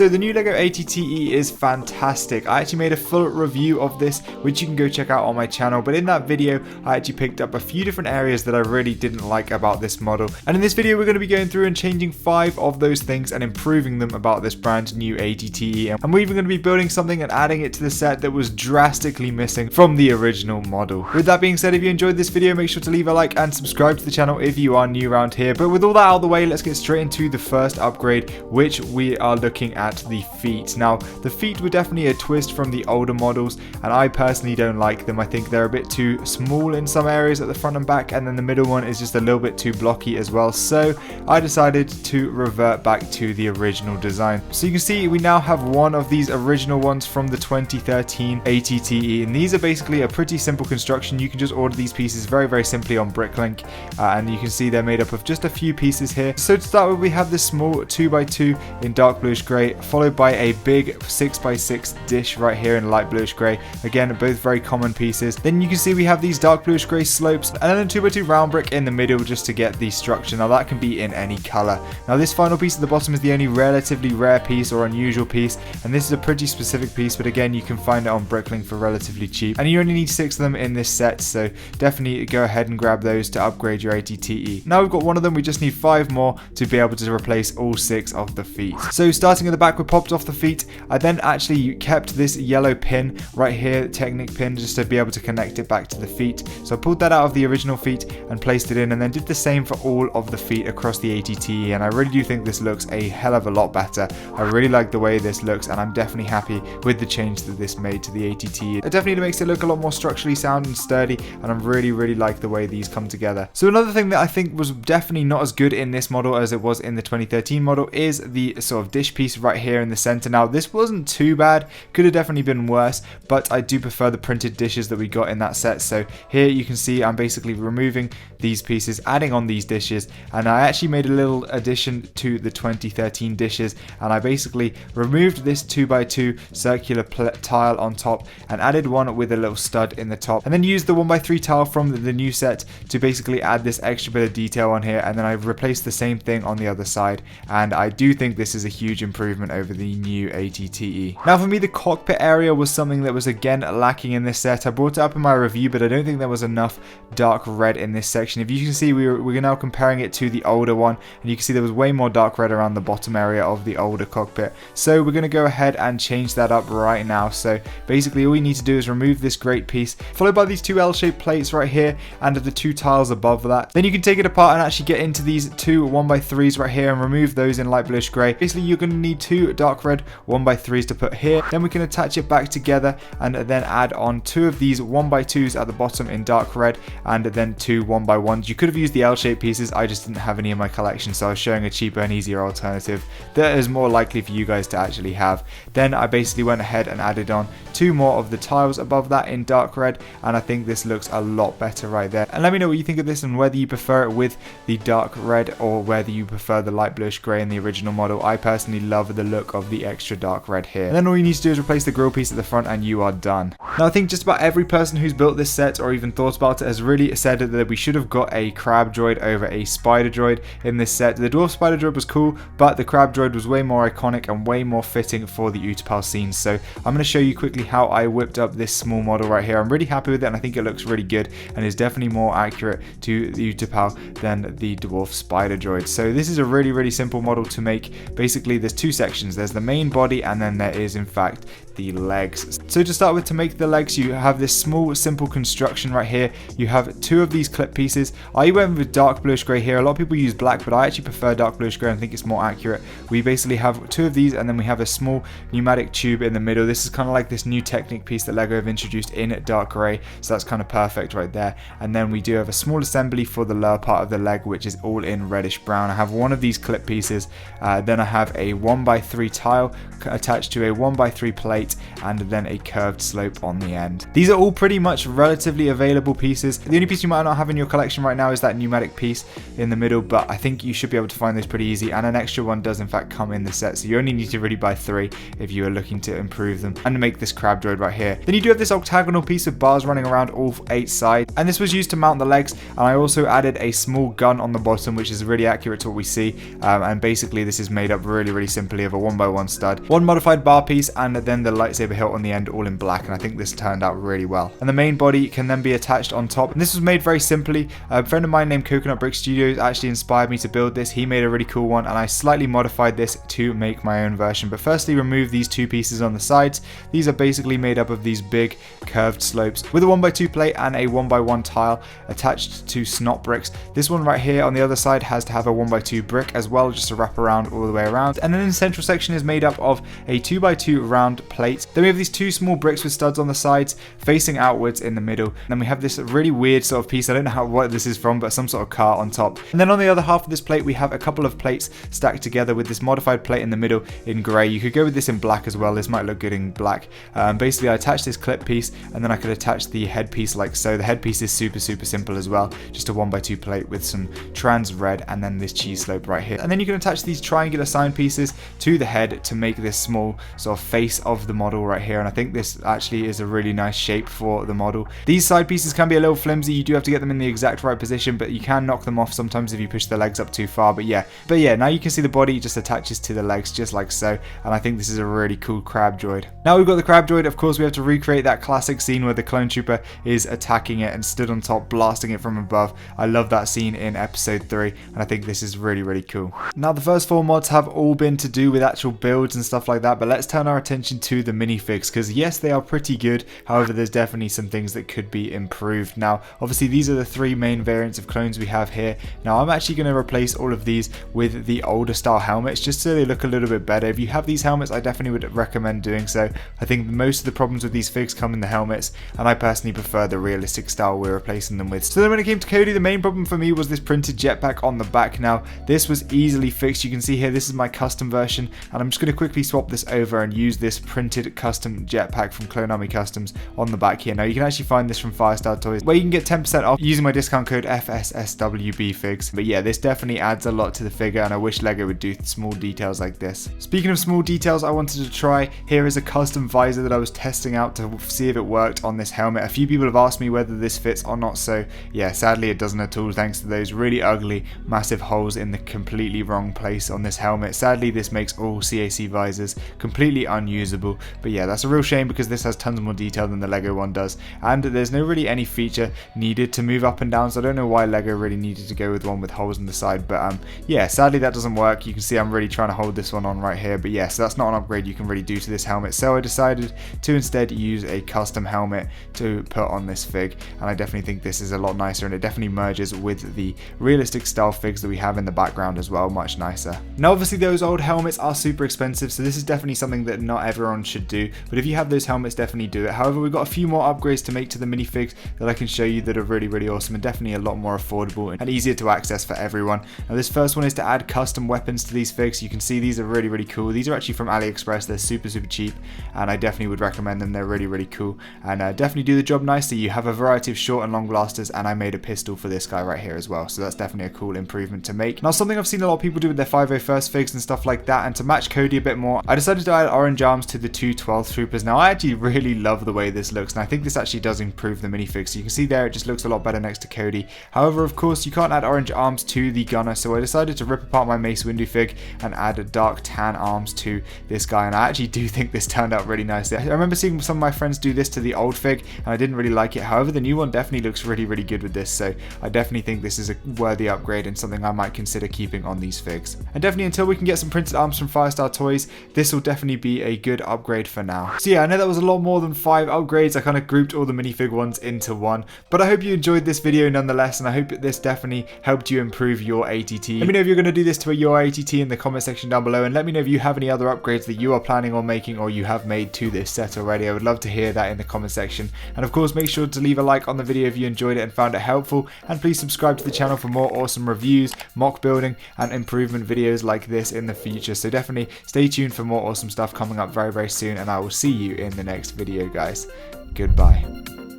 So the new LEGO ATTE is fantastic. I actually made a full review of this, which you can go check out on my channel, but in that video I actually picked up a few different areas that I really didn't like about this model, and in this video we're going to be going through and changing 5 of those things and improving them about this brand new ATTE, and we're even going to be building something and adding it to the set that was drastically missing from the original model. With that being said, if you enjoyed this video, make sure to leave a like and subscribe to the channel if you are new around here. But with all that out of the way, let's get straight into the first upgrade, which we are looking at the feet. Now, the feet were definitely a twist from the older models, and I personally don't like them. I think they're a bit too small in some areas at the front and back, and then the middle one is just a little bit too blocky as well. So I decided to revert back to the original design. So you can see we now have one of these original ones from the 2013 ATTE, and these are basically a pretty simple construction. You can just order these pieces very simply on BrickLink, and you can see they're made up of just a few pieces here. So to start with, we have this small 2x2 in dark bluish grey, followed by a big 6x6 dish right here in light bluish grey. Again, both very common pieces. Then you can see we have these dark bluish grey slopes, and then a 2x2 round brick in the middle just to get the structure. Now that can be in any colour. Now this final piece at the bottom is the only relatively rare piece or unusual piece, and this is a pretty specific piece, but again you can find it on BrickLink for relatively cheap, and you only need 6 of them in this set, so definitely go ahead and grab those to upgrade your ATTE. Now we've got one of them, we just need 5 more to be able to replace all 6 of the feet. So starting at the back, we popped off the feet. I then actually kept this yellow pin right here, Technic pin, just to be able to connect it back to the feet. So I pulled that out of the original feet and placed it in, and then did the same for all of the feet across the ATTE, and I really do think this looks a hell of a lot better. I really like the way this looks, and I'm definitely happy with the change that this made to the ATTE. It definitely makes it look a lot more structurally sound and sturdy, and I really like the way these come together. So another thing that I think was definitely not as good in this model as it was in the 2013 model is the sort of dish piece right here in the center. Now this wasn't too bad, could have definitely been worse, but I do prefer the printed dishes that we got in that set. So here you can see I'm basically removing these pieces, adding on these dishes, and I actually made a little addition to the 2013 dishes, and I basically removed this 2x2 circular tile on top and added one with a little stud in the top, and then used the 1x3 tile from the new set to basically add this extra bit of detail on here, and then I've replaced the same thing on the other side, and I do think this is a huge improvement over the new ATTE. Now for me, the cockpit area was something that was again lacking in this set. I brought it up in my review, but I don't think there was enough dark red in this section. If you can see, we're now comparing it to the older one, and you can see there was way more dark red around the bottom area of the older cockpit. So we're going to go ahead and change that up right now. So basically all you need to do is remove this great piece, followed by these 2 L-shaped plates right here and the 2 tiles above that. Then you can take it apart and actually get into these 2 1x3s right here and remove those in light bluish grey. Basically you're going to need 2 dark red 1x3s to put here. Then we can attach it back together and then add on 2 of these 1x2s at the bottom in dark red, and then 2 1x1s. You could have used the L-shaped pieces, I just didn't have any in my collection, so I was showing a cheaper and easier alternative that is more likely for you guys to actually have. Then I basically went ahead and added on 2 more of the tiles above that in dark red, and I think this looks a lot better right there. And let me know what you think of this and whether you prefer it with the dark red or whether you prefer the light bluish grey in the original model. I personally love the look of the extra dark red here. And then all you need to do is replace the grill piece at the front and you are done. Now I think just about every person who's built this set or even thought about it has really said that we should have got a crab droid over a spider droid in this set. The dwarf spider droid was cool, but the crab droid was way more iconic and way more fitting for the Utapau scenes. So I'm going to show you quickly how I whipped up this small model right here. I'm really happy with it, and I think it looks really good and is definitely more accurate to the Utapau than the dwarf spider droid. So this is a really simple model to make. Basically there's 2 sections. There's the main body, and then there is in fact the legs. So to start with, to make the legs, you have this small simple construction right here. You have 2 of these clip pieces. I went with dark bluish grey here. A lot of people use black, but I actually prefer dark bluish grey and think it's more accurate. We basically have 2 of these, and then we have a small pneumatic tube in the middle. This is kind of like this new Technic piece that LEGO have introduced in dark grey, so that's kind of perfect right there. And then we do have a small assembly for the lower part of the leg, which is all in reddish brown. I have 1 of these clip pieces, then I have a 1x3 tile attached to a 1x3 plate, and then a curved slope on the end. These are all pretty much relatively available pieces. The only piece you might not have in your collection right now is that pneumatic piece in the middle, but I think you should be able to find those pretty easy, and an extra one does in fact come in the set, so you only need to really buy 3 if you are looking to improve them and make this crab droid right here. Then you do have this octagonal piece of bars running around all 8 sides, and this was used to mount the legs, and I also added a small gun on the bottom, which is really accurate to what we see, and basically this is made up really simply have a 1x1 stud, one modified bar piece, and then the lightsaber hilt on the end all in black, and I think this turned out really well. And the main body can then be attached on top, and this was made very simply. A friend of mine named Coconut Brick Studios actually inspired me to build this. He made a really cool one, and I slightly modified this to make my own version. But firstly, remove these two pieces on the sides. These are basically made up of these big curved slopes with a 1x2 plate and a 1x1 tile attached to snot bricks. This one right here on the other side has to have a 1x2 brick as well, just to wrap around all the way around. And then the central section is made up of a 2x2 round plate. Then we have these two small bricks with studs on the sides facing outwards in the middle. And then we have this really weird sort of piece. I don't know what this is from, but some sort of car on top. And then on the other half of this plate, we have a couple of plates stacked together with this modified plate in the middle in grey. You could go with this in black as well. This might look good in black. Basically, I attached this clip piece, and then I could attach the headpiece like so. The headpiece is super simple as well. Just a 1x2 plate with some trans red, and then this cheese slope right here. And then you can attach these triangular sign pieces to the head to make this small sort of face of the model right here. And I think this actually is a really nice shape for the model. These side pieces can be a little flimsy. You do have to get them in the exact right position, but you can knock them off sometimes if you push the legs up too far. But yeah, now you can see the body just attaches to the legs just like so. And I think this is a really cool crab droid. Now we've got the crab droid. Of course, we have to recreate that classic scene where the clone trooper is attacking it and stood on top, blasting it from above. I love that scene in episode 3, and I think this is really cool. Now the first 4 mods have all been to do with actual builds and stuff like that, but let's turn our attention to the minifigs, because yes, they are pretty good. However, there's definitely some things that could be improved. Now obviously these are the 3 main variants of clones we have here. Now I'm actually going to replace all of these with the older style helmets just so they look a little bit better. If you have these helmets, I definitely would recommend doing so. I think most of the problems with these figs come in the helmets, and I personally prefer the realistic style we're replacing them with. So then when it came to Cody, the main problem for me was this printed jetpack on the back. Now this was easily fixed. You can see here, this is my custom version, and I'm just going to quickly swap this over and use this printed custom jetpack from Clone Army Customs on the back here. Now you can actually find this from Firestar Toys, where you can get 10% off using my discount code FSSWBFigs. But yeah, this definitely adds a lot to the figure, and I wish LEGO would do small details like this. Speaking of small details, I wanted to try, here is a custom visor that I was testing out to see if it worked on this helmet. A few people have asked me whether this fits or not, so yeah, sadly it doesn't at all, thanks to those really ugly massive holes in the completely wrong place on this helmet. Sadly, this makes all CAC visors completely unusable, but yeah, that's a real shame because this has tons more detail than the LEGO one does, and there's no really any feature needed to move up and down, so I don't know why LEGO really needed to go with one with holes in the side. But yeah, sadly that doesn't work. You can see I'm really trying to hold this one on right here, but yeah, so that's not an upgrade you can really do to this helmet, so I decided to instead use a custom helmet to put on this fig, and I definitely think this is a lot nicer, and it definitely merges with the realistic style figs that we have in the background as well, much nicer. Now obviously those old helmets are super expensive, so this is definitely something that not everyone should do, but if you have those helmets, definitely do it. However, we've got a few more upgrades to make to the minifigs that I can show you that are really awesome, and definitely a lot more affordable and easier to access for everyone. Now this first one is to add custom weapons to these figs. You can see these are really cool. These are actually from AliExpress. They're super cheap, and I definitely would recommend them. They're really cool, and definitely do the job nicely. You have a variety of short and long blasters, and I made a pistol for this guy right here as well, so that's definitely a cool improvement to make. Now something I've seen a lot of people do with their 501st figs and stuff like that, and to match Cody a bit more, I decided to add orange arms to the 2 12th troopers. Now I actually really love the way this looks, and I think this actually does improve the minifigs. So you can see there it just looks a lot better next to Cody. However, of course, you can't add orange arms to the gunner, so I decided to rip apart my Mace Windu fig and add dark tan arms to this guy, and I actually do think this turned out really nicely. I remember seeing some of my friends do this to the old fig, and I didn't really like it. However, the new one definitely looks really good with this, so I definitely think this is a worthy upgrade and something I might consider keeping on these figs. And definitely until we can get some printed arms from Firestar Toys, this will definitely be a good upgrade for now. So yeah, I know that was a lot more than 5 upgrades. I kind of grouped all the minifig ones into one, but I hope you enjoyed this video nonetheless, and I hope that this definitely helped you improve your ATT. Let me know if you're going to do this to your ATT in the comment section down below, and let me know if you have any other upgrades that you are planning on making or you have made to this set already. I would love to hear that in the comment section, and of course make sure to leave a like on the video if you enjoyed it and found it helpful, and please subscribe to the channel for more awesome reviews, mock building and improvement videos like this in the future. So definitely stay tuned for more awesome stuff coming up very soon, and I will see you in the next video, guys. Goodbye.